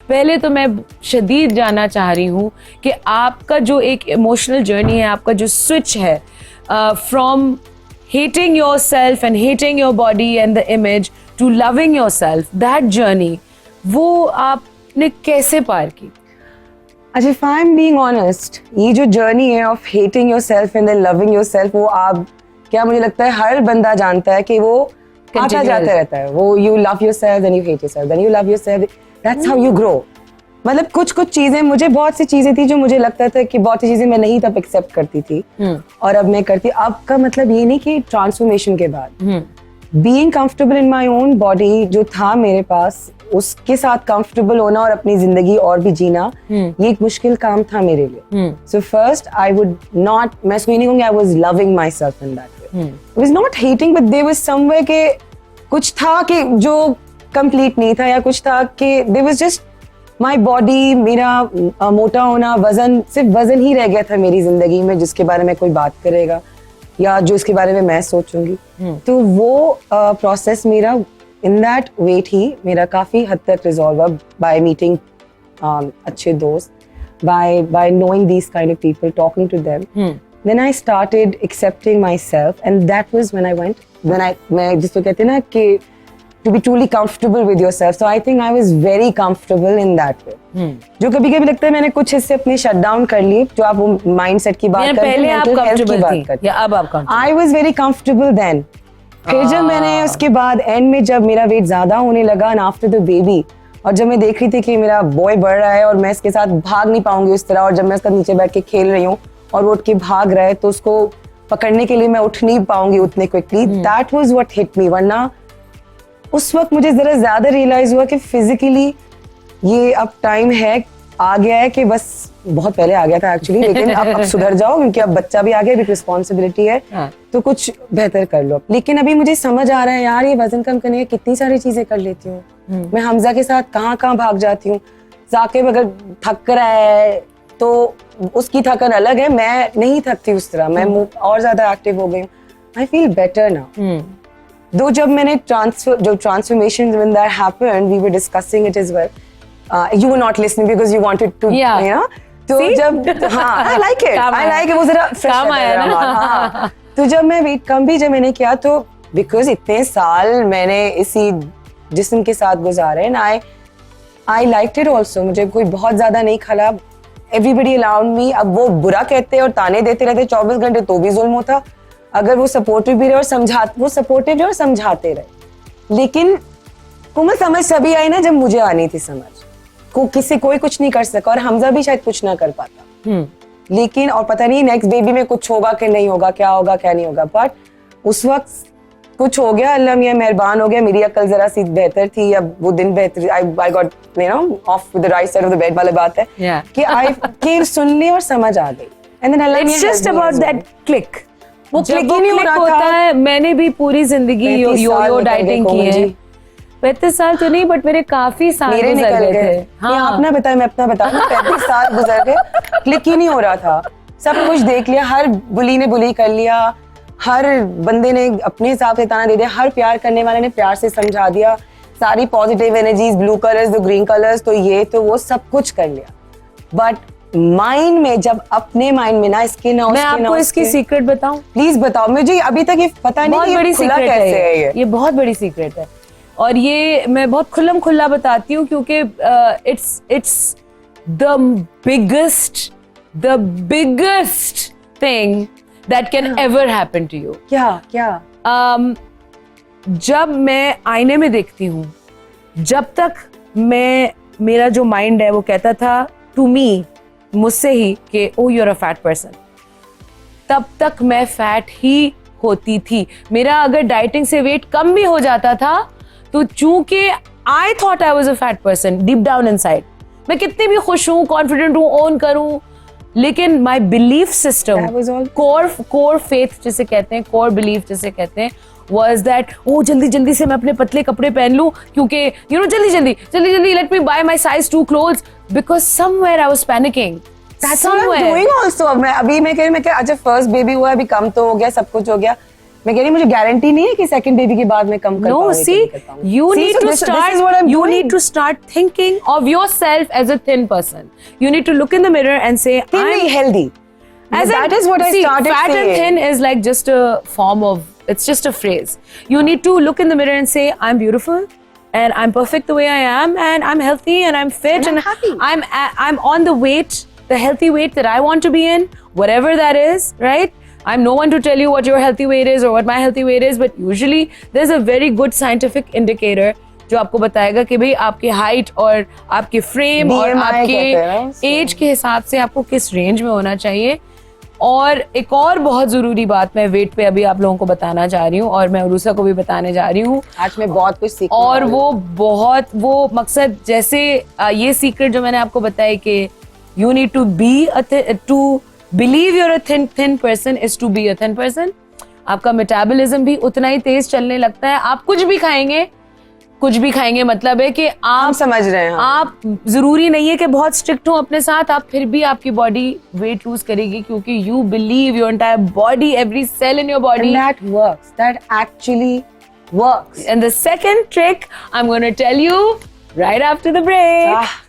पहले तो मैं शदीद जानना चाह रही हूँ कि आपका जो एक इमोशनल जर्नी है, आपका जो स्विच है from hating yourself and hating your body and the image to loving yourself, that journey, वो आपने कैसे पार की? अच्छा, if I'm being honest, ये जो जर्नी है of hating yourself and then loving yourself, वो आप क्या मुझे लगता है हर बंदा जानता है कि वो आता जाता रहता है. वो you love yourself, then you hate yourself, then you love yourself. That's how you grow. मतलब कुछ चीजें, मुझे बहुत सी चीजें थी जो मुझे लगता था कि बहुत सी चीजें मैं नहीं तब एक्सेप्ट करती थी और अब मैं करती. अब का मतलब ये नहीं कि ट्रांसफॉर्मेशन के बाद being comfortable in my own body जो था मेरे पास, उसके साथ कंफर्टेबल होना और अपनी जिंदगी और भी जीना, ये एक मुश्किल काम था मेरे लिए. So first I would not, मैं इसको नहीं कहूंगी I was loving myself in that way. I was not hating but there was somewhere के कुछ था कि जो कंप्लीट नहीं था, या कुछ था कि there was just my body, मेरा मोटा होना, वजन, सिर्फ वजन ही रह गया था मेरी जिंदगी में जिसके बारे में कोई बात करेगा या जो इसके बारे में मैं सोचूंगी. तो वो प्रोसेस मेरा इन दैट वेट ही मेरा काफी हद तक रिजॉल्व हुआ बाय मीटिंग अच्छे दोस्त, by knowing these kind of people, talking to them. Then I started accepting myself and that was when I went, मैं जिसको कहते हैं ना कि to be truly comfortable with yourself. So I think I was very comfortable in that way. जो कभी-कभी लगता है मैंने कुछ हिस्से अपने शट डाउन कर लिए, जो आप वो माइंडसेट की बात करते हैं, पहले आप comfortable थी या अब आप comfortable? I was very comfortable then. फिर जब मैंने उसके बाद एंड में जब मेरा वेट ज्यादा होने लगा and after the baby, और जब मैं देख रही थी कि मेरा बॉय बढ़ रहा है और मैं इसके साथ भाग नहीं पाऊंगी उस तरह, और जब मैं इसका नीचे बैठ के खेल रही हूँ और वो उठ के भाग रहा है तो उसको पकड़ने के लिए मैं उठ नहीं पाऊंगी उतने quickly. That was what hit me. वरना उस वक्त मुझे जरा ज्यादा रियलाइज हुआ कि फिजिकली ये अब टाइम है, आ गया है कि बस, बहुत पहले आ गया था एक्चुअली, लेकिन अब सुधर जाओ क्योंकि अब बच्चा भी आ गया, एक रिस्पॉन्सिबिलिटी है. तो कुछ बेहतर कर लो. लेकिन अभी मुझे समझ आ रहा है यार, ये वजन कम करने की कितनी सारी चीजें कर लेती हूँ. मैं हमजा के साथ कहाँ भाग जाती हूँ. जाकिब अगर थक रहा है तो उसकी थकन अलग है, मैं नहीं थकती उस तरह, मैं और ज्यादा एक्टिव हो गई हूँ. I feel better now. दो जब मैंने transformation when that happened, we were discussing it as well. You were not listening because you wanted to, you know. तो जब I like it वो जरा fresh आया ना. तो जब मैं वेट कम भी जब मैंने किया तो because इतने साल मैंने इसी जिस्म के साथ गुजारे and I liked it also. मुझे कोई बहुत ज्यादा नहीं खला. Everybody around me, अब वो बुरा कहते और ताने देते रहते 24 घंटे तो भी जुल्म होता. अगर वो सपोर्टिव भी रहे और वो सपोर्टिव रहे और समझाते रहे. लेकिन कोमल समझ तभी आई ना जब मुझे आनी थी समझ. कोई कुछ नहीं कर सका और हमजा भी शायद कुछ ना कर पाता. लेकिन और पता नहीं नेक्स्ट बेबी में कुछ होगा कि नहीं होगा, क्या होगा क्या नहीं होगा, बट उस वक्त कुछ हो गया. अल्लाह मियां मेहरबान हो गया. मेरी अकल जरा सी बेहतर थी. अब वो दिन बेहतर, I got you know of with the right side of the bed वाली बात है कि आई सुन ली और समझ आ गई. एंड देन अल्लाह it's just about that click. वो क्लिक ही नहीं हो रहा होता है. मैंने भी पूरी जिंदगी यो डाइटिंग की है. 35 साल तो नहीं बट मेरे काफी साल गुजर गए थे. हाँ, अपना बताया, मैं अपना बताऊं. 35 साल गुजर गए, क्लिक ही नहीं हो रहा था. सब कुछ देख लिया, हर बुली ने बुली कर लिया, हर बंदे ने अपने हिसाब से ताना दे दिया, हर प्यार करने वाले ने प्यार से समझा दिया, सारी positive energies, blue colours, the green colours, तो ये तो वो सब कुछ कर लिया. बट माइंड में जब अपने माइंड में ना इसके ना मैं आपको इसकी सीक्रेट बताऊं? प्लीज बताओ. मुझे अभी तक ये पता नहीं बहुत बड़ी सीक्रेट है ये बहुत बड़ी सीक्रेट है और ये मैं बहुत खुल्लम खुल्ला बताती हूँ क्योंकि it's the biggest thing that can ever happen to you. क्या जब मैं आईने में देखती हूँ, जब तक मेरा जो माइंड है वो कहता था टू मी, मुझसे ही, कि oh you are a fat person, तब तक मैं फैट ही होती थी. मेरा अगर डाइटिंग से वेट कम भी हो जाता था तो चूंकि I thought I was a fat person deep down inside, मैं कितनी भी खुश हूँ, कॉन्फिडेंट हूँ, ओन करूँ, लेकिन my belief system, core faith जिसे कहते हैं, कोर बिलीफ जिसे कहते हैं, was that oh जल्दी से मैं अपने पतले कपड़े पहन लूं क्योंकि you know जल्दी let me buy my size 2 clothes because somewhere I was panicking. That's what I'm doing also. मैं कह रही अच्छा फर्स्ट बेबी हुआ, अभी कम तो हो गया, सब कुछ हो गया, मैं कह रही मुझे गारंटी नहीं है कि सेकंड बेबी के बाद मैं कम कर No, पाऊंगी, see, कि नहीं कर पाऊंगी। you See, need so to this start. is what I'm You doing. need to start thinking of yourself as a thin person. You need to look in the mirror and say, Thin "I'm नहीं, healthy. That is what I see, started fat saying. and thin is like just a form of. It's just a phrase. You need to look in the mirror and say, "I'm beautiful, and I'm perfect the way I am, and I'm healthy, and I'm fit, And I'm happy. I'm on the weight, the healthy weight that I want to be in, whatever that is, right?" I'm no one to tell you what your healthy weight is or what my healthy weight is, but usually there's a very good scientific indicator जो आपको बताएगा कि भाई आपकी height और आपके frame और BMI कहते हैं ना आपके उसको। एज के हिसाब से आपको किस रेंज में होना चाहिए। और एक और बहुत जरूरी बात मैं वेट पे अभी आप लोगों को बताना चाह रही हूँ और मैं उरूसा को भी बताने जा रही हूँ। आज मैं बहुत कुछ सीखने और वाली वो वो मकसद जैसे ये सीक्रेट जो मैंने आपको बताया कि you need to be to believe you're a thin person is to be a thin person. आपका मेटाबॉलिज्म भी उतना ही तेज चलने लगता है। आप कुछ भी खाएंगे मतलब है कि हम आप समझ रहे हैं। आप जरूरी नहीं है कि बहुत स्ट्रिक्ट हो अपने साथ, आप फिर भी आपकी बॉडी वेट लूज करेगी क्योंकि you believe your entire body, every cell in your body. And that works. That actually works. And the second trick I'm going to tell you right after the break. Ah.